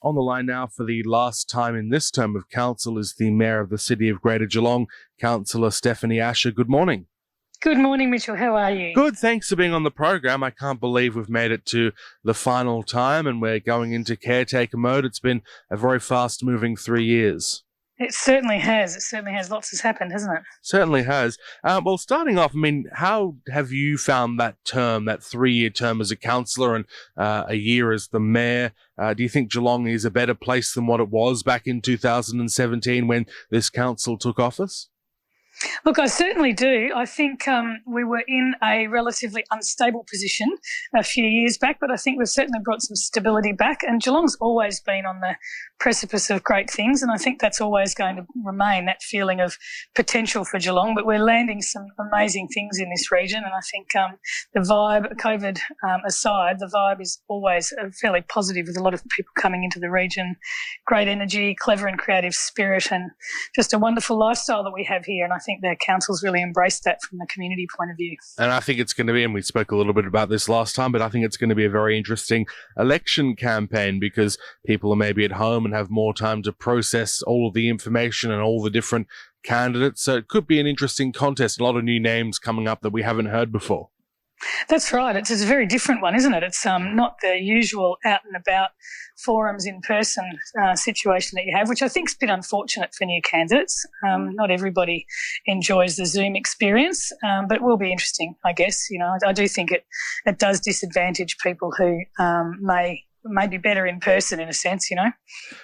On the line now for the last time in this term of council is the Mayor of the City of Greater Geelong, Councillor Stephanie Asher. Good morning. Good morning, Mitchell. How are you? Good, thanks for being on the program. I can't believe we've made it to the final time and we're going into caretaker mode. It's been a very fast-moving 3 years. It certainly has. It certainly has. Lots has happened, hasn't it? Certainly has. Well, starting off, how have you found that term, that 3-year term as a councillor and a year as the mayor? Do you think Geelong is a better place than what it was back in 2017 when this council took office? Look, I certainly do. I think we were in a relatively unstable position a few years back, but I think we've certainly brought some stability back, and Geelong's always been on the precipice of great things, and I think that's always going to remain, that feeling of potential for Geelong, but we're landing some amazing things in this region, and I think the vibe, COVID aside, the vibe is always fairly positive with a lot of people coming into the region, great energy, clever and creative spirit, and just a wonderful lifestyle that we have here, and I think the council's really embraced that from the community point of view. And I think it's going to be, and we spoke a little bit about this last time, but I think it's going to be a very interesting election campaign because people are maybe at home and have more time to process all of the information and all the different candidates. So it could be an interesting contest. A lot of new names coming up that we haven't heard before. That's right. It's a very different one, isn't it? It's not the usual out and about forums in person situation that you have, which I think is a bit unfortunate for new candidates. Not everybody enjoys the Zoom experience, but it will be interesting, I guess. You know, I do think it does disadvantage people who may be better in person in a sense, you know.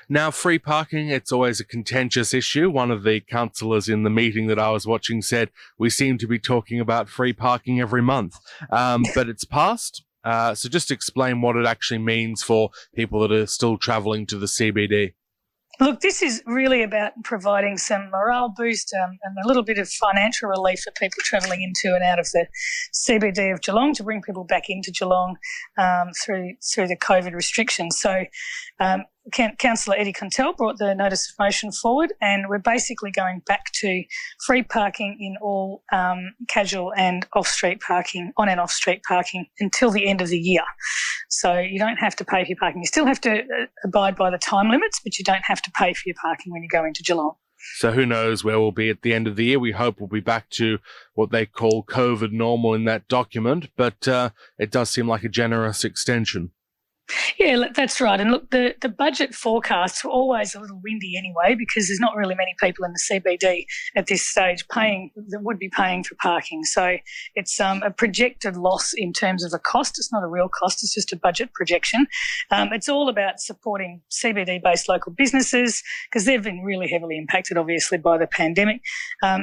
Now, free parking, it's always a contentious issue. One of the councillors in the meeting that I was watching said, we seem to be talking about free parking every month, but it's passed. So just explain what it actually means for people that are still travelling to the CBD. Look, this is really about providing some morale boost and a little bit of financial relief for people travelling into and out of the CBD of Geelong to bring people back into Geelong through the COVID restrictions. So Councillor Eddie Contell brought the notice of motion forward, and we're basically going back to free parking in all casual and off-street parking, on and off-street parking until the end of the year. So you don't have to pay for your parking. You still have to abide by the time limits, but you don't have to pay for your parking when you go into Geelong. So who knows where we'll be at the end of the year. We hope we'll be back to what they call COVID normal in that document, but it does seem like a generous extension. Yeah, that's right. And look, the budget forecasts were always a little windy anyway because there's not really many people in the CBD at this stage that would be paying for parking. So it's a projected loss in terms of a cost. It's not a real cost. It's just a budget projection. It's all about supporting CBD-based local businesses because they've been really heavily impacted, obviously, by the pandemic.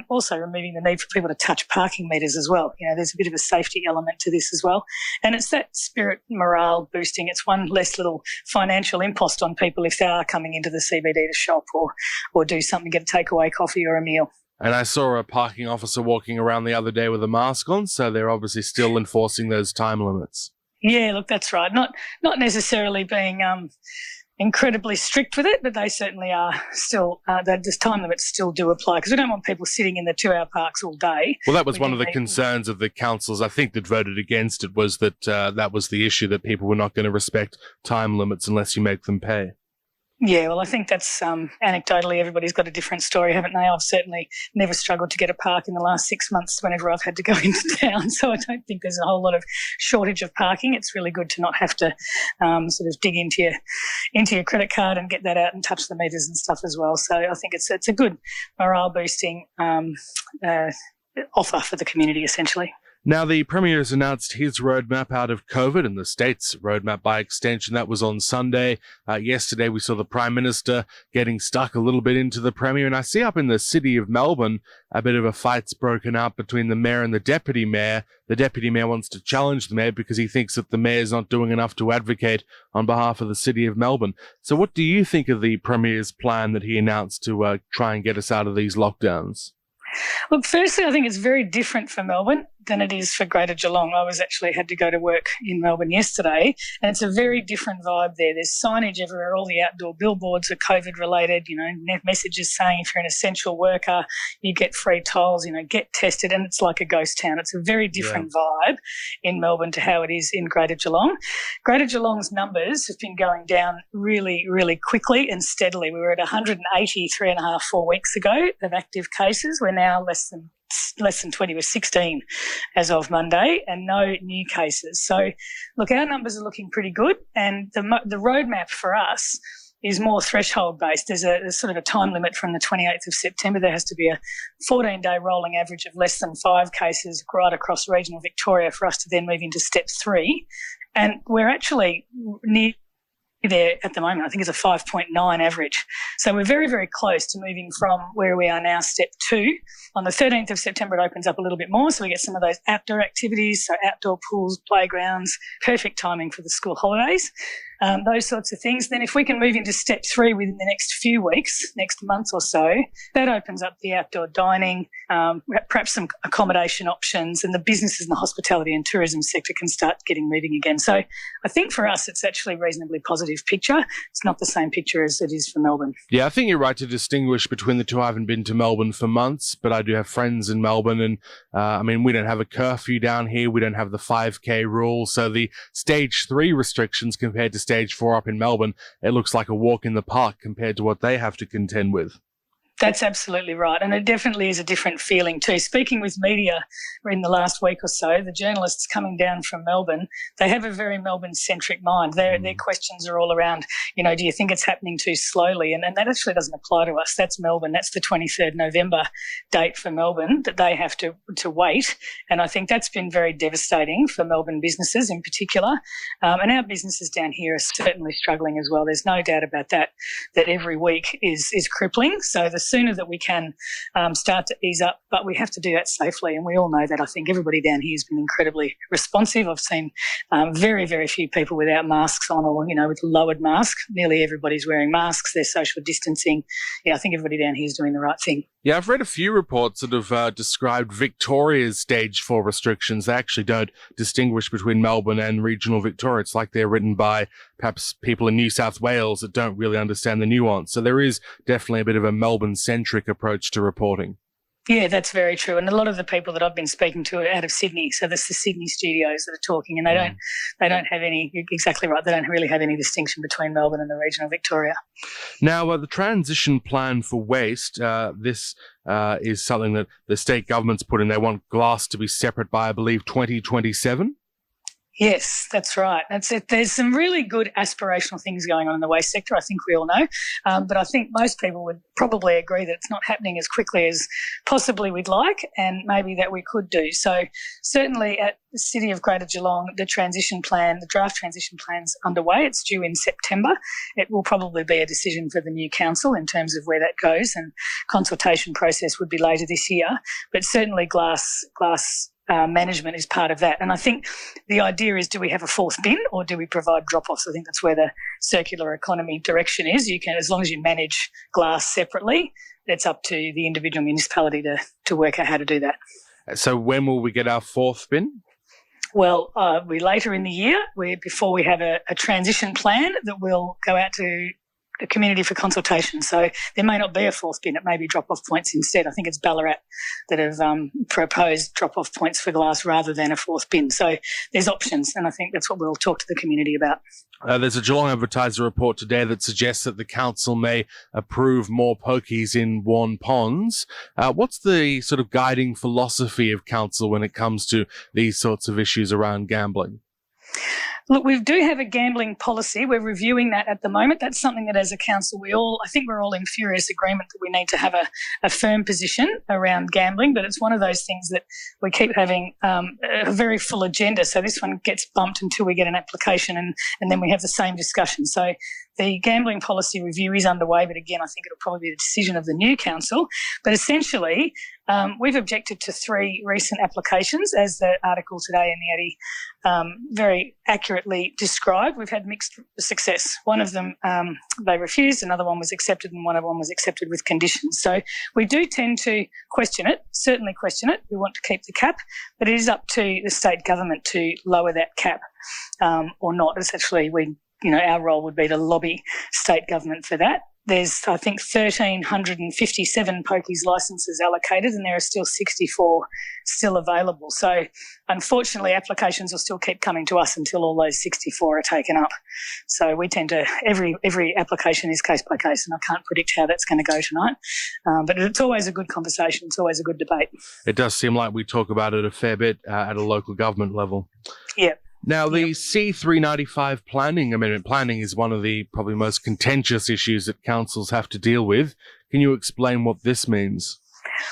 Also removing the need for people to touch parking meters as well. You know, there's a bit of a safety element to this as well. And it's that spirit morale boosting. It's one less little financial impost on people if they are coming into the CBD to shop or do something, get a takeaway coffee or a meal. And I saw a parking officer walking around the other day with a mask on, so they're obviously still enforcing those time limits. Yeah, look, that's right. Not necessarily being incredibly strict with it, but they certainly are still, the time limits still do apply because we don't want people sitting in the 2-hour parks all day. Well, that was one of the concerns of the councils, I think, that voted against it was that that was the issue, that people were not going to respect time limits unless you make them pay. Yeah, well, I think that's anecdotally everybody's got a different story, haven't they? I've certainly never struggled to get a park in the last 6 months whenever I've had to go into town, so I don't think there's a whole lot of shortage of parking. It's really good to not have to sort of dig into your credit card and get that out and touch the meters and stuff as well. So I think it's a good morale boosting offer for the community, essentially. Now, the Premier has announced his roadmap out of COVID and the state's roadmap by extension. That was on Sunday. Yesterday, we saw the Prime Minister getting stuck a little bit into the Premier. And I see up in the city of Melbourne, a bit of a fight's broken out between the Mayor and the Deputy Mayor. The Deputy Mayor wants to challenge the Mayor because he thinks that the Mayor's not doing enough to advocate on behalf of the city of Melbourne. So what do you think of the Premier's plan that he announced to try and get us out of these lockdowns? Look, firstly, I think it's very different for Melbourne. than it is for Greater Geelong. I actually had to go to work in Melbourne yesterday, and it's a very different vibe there. There's signage everywhere. All the outdoor billboards are COVID related, messages saying if you're an essential worker, you get free tolls, get tested, and it's like a ghost town. It's a very different vibe in Melbourne to how it is in Greater Geelong. Greater Geelong's numbers have been going down really, really quickly and steadily. We were at 180 4 weeks ago of active cases. We're now less than 20. We're 16 as of Monday, and no new cases. So, look, our numbers are looking pretty good, and the roadmap for us is more threshold based. There's a sort of a time limit from the 28th of September. There has to be a 14-day rolling average of less than 5 cases right across regional Victoria for us to then move into step 3. And we're actually near there at the moment. I think it's a 5.9 average. So we're very, very close to moving from where we are now, step 2. On the 13th of September, it opens up a little bit more. So we get some of those outdoor activities, so outdoor pools, playgrounds, perfect timing for the school holidays, those sorts of things. Then if we can move into step 3 within the next few weeks, next month or so, that opens up the outdoor dining, perhaps some accommodation options, and the businesses in the hospitality and tourism sector can start getting moving again. So I think for us, it's actually a reasonably positive picture. It's not the same picture as it is for Melbourne. Yeah, I think you're right to distinguish between the two. I haven't been to Melbourne for months, but I do have friends in Melbourne, and we don't have a curfew down here. We don't have the 5K rule. So the stage 3 restrictions compared to stage 4 up in Melbourne, it looks like a walk in the park compared to what they have to contend with. That's absolutely right. And it definitely is a different feeling too. Speaking with media in the last week or so, the journalists coming down from Melbourne, they have a very Melbourne-centric mind. Their questions are all around, do you think it's happening too slowly? And that actually doesn't apply to us. That's Melbourne. That's the 23rd November date for Melbourne that they have to wait. And I think that's been very devastating for Melbourne businesses in particular. And our businesses down here are certainly struggling as well. There's no doubt about that every week is crippling. So the sooner that we can start to ease up, but we have to do that safely, and we all know that. I think everybody down here has been incredibly responsive. I've seen very, very few people without masks on or, with lowered masks. Nearly everybody's wearing masks. They're social distancing. Yeah, I think everybody down here is doing the right thing. Yeah, I've read a few reports that have described Victoria's stage 4 restrictions. They actually don't distinguish between Melbourne and regional Victoria. It's like they're written by perhaps people in New South Wales that don't really understand the nuance. So there is definitely a bit of a Melbourne-centric approach to reporting. Yeah, that's very true. And a lot of the people that I've been speaking to are out of Sydney. So there's the Sydney studios that are talking, and they don't have any, exactly right, they don't really have any distinction between Melbourne and the regional Victoria. Now, the transition plan for waste, this is something that the state government's put in. They want glass to be separate by, I believe, 2027. Yes, that's right. That's it. There's some really good aspirational things going on in the waste sector, I think we all know. But I think most people would probably agree that it's not happening as quickly as possibly we'd like, and maybe that we could do. So certainly at the City of Greater Geelong, the transition plan, the draft transition plan's underway. It's due in September. It will probably be a decision for the new council in terms of where that goes, and consultation process would be later this year. But certainly glass management is part of that. And I think the idea is, do we have a fourth bin or do we provide drop-offs? I think that's where the circular economy direction is. You can, as long as you manage glass separately, it's up to the individual municipality to work out how to do that. So when will we get our fourth bin? Well, we later in the year, before we have a transition plan that will go out to the community for consultation. So there may not be a fourth bin. It may be drop-off points instead. I think it's Ballarat that have proposed drop-off points for glass rather than a fourth bin. So there's options, and I think that's what we'll talk to the community about. There's a Geelong Advertiser report today that suggests that the council may approve more pokies in Warn Ponds. What's the sort of guiding philosophy of council when it comes to these sorts of issues around gambling? Look, we do have a gambling policy. We're reviewing that at the moment. That's something that as a council, I think we're all in furious agreement that we need to have a firm position around gambling, but it's one of those things that we keep having a very full agenda. So this one gets bumped until we get an application, and then we have the same discussion. So The gambling policy review is underway, but again, I think it'll probably be the decision of the new council. But essentially, we've objected to 3 recent applications, as the article today in the Addy very accurately described. We've had mixed success. One of them they refused, another one was accepted, and one of them was accepted with conditions. So we do tend to question it, certainly question it. We want to keep the cap, but it is up to the state government to lower that cap or not. It's actually, our role would be to lobby state government for that. There's, I think, 1,357 pokies licences allocated, and there are still 64 still available. So, unfortunately, applications will still keep coming to us until all those 64 are taken up. So we tend to, every application is case by case, and I can't predict how that's going to go tonight. But it's always a good conversation. It's always a good debate. It does seem like we talk about it a fair bit at a local government level. Yeah. Now, the C395 planning amendment, planning is one of the probably most contentious issues that councils have to deal with. Can you explain what this means?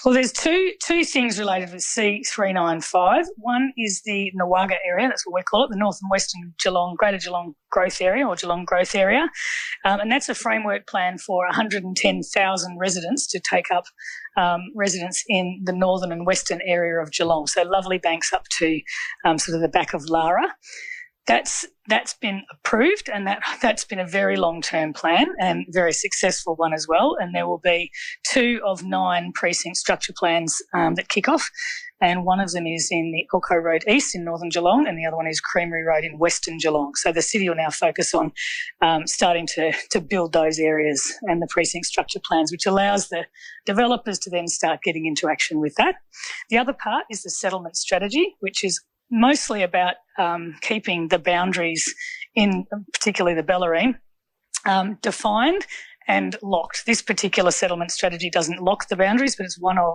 Well, there's two things related with C395. One is the Nawaga area, that's what we call it, the North and Western Geelong, Greater Geelong Growth Area or Geelong Growth Area. And that's a framework plan for 110,000 residents to take up residents in the northern and western area of Geelong. So Lovely Banks up to sort of the back of Lara. That's been approved, and that's been a very long-term plan and very successful one as well. And there will be 2 of 9 precinct structure plans that kick off, and one of them is in the Elko Road East in northern Geelong, and the other one is Creamery Road in western Geelong. So the city will now focus on starting to build those areas and the precinct structure plans, which allows the developers to then start getting into action with that. The other part is the settlement strategy, which is mostly about keeping the boundaries in particularly the Bellarine defined and locked. This particular settlement strategy doesn't lock the boundaries, but it's one of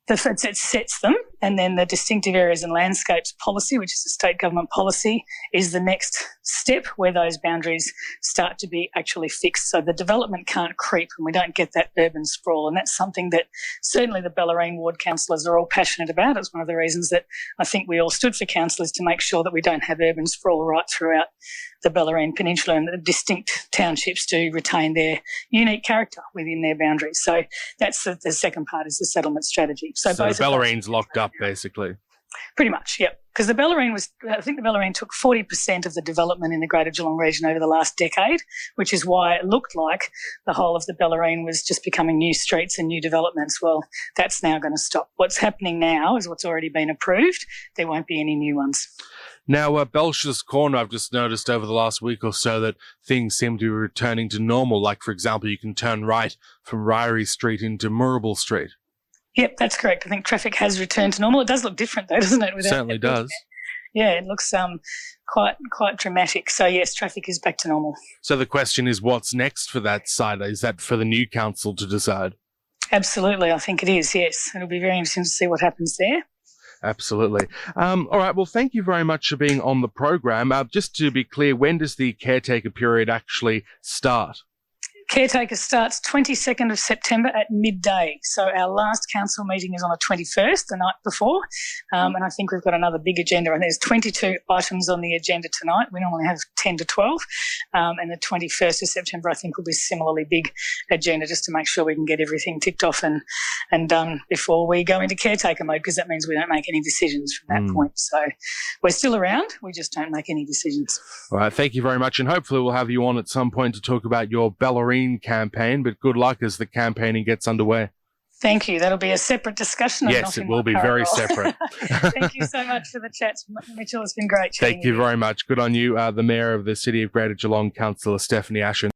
it sets them, and then the distinctive areas and landscapes policy, which is a state government policy, is the next step where those boundaries start to be actually fixed. So the development can't creep and we don't get that urban sprawl. And that's something that certainly the Bellarine ward councillors are all passionate about. It's one of the reasons that I think we all stood for councillors, to make sure that we don't have urban sprawl right throughout the Bellarine Peninsula, and the distinct townships do retain their unique character within their boundaries. So that's the second part, is the settlement strategy. So both the Bellarine's locked up, basically. Pretty much, yep. Because the Bellarine took 40% of the development in the Greater Geelong region over the last decade, which is why it looked like the whole of the Bellarine was just becoming new streets and new developments. Well, that's now going to stop. What's happening now is what's already been approved. There won't be any new ones. Now, Belcher's Corner, I've just noticed over the last week or so that things seem to be returning to normal. Like, for example, you can turn right from Ryrie Street into Murrable Street. Yep, that's correct. I think traffic has returned to normal. It does look different though, doesn't it? It certainly does. Yeah, it looks quite dramatic. So yes, traffic is back to normal. So the question is, what's next for that site? Is that for the new council to decide? Absolutely, I think it is, yes. It'll be very interesting to see what happens there. Absolutely. All right, well, thank you very much for being on the program. Just to be clear, when does the caretaker period actually start? Caretaker starts 22nd of September at midday. So our last council meeting is on the 21st, the night before. And I think we've got another big agenda. And there's 22 items on the agenda tonight. We normally have 10 to 12. And the 21st of September, I think, will be a similarly big agenda, just to make sure we can get everything ticked off and done before we go into caretaker mode, because that means we don't make any decisions from that point. So we're still around. We just don't make any decisions. All right. Thank you very much. And hopefully we'll have you on at some point to talk about your Bellarine campaign, but good luck as the campaigning gets underway. Thank you. That'll be a separate discussion. Yes, it will be very separate. Thank you so much for the chat, Mitchell. It's been great. Thank you very much. Good on you, the Mayor of the City of Greater Geelong, Councillor Stephanie Ashen.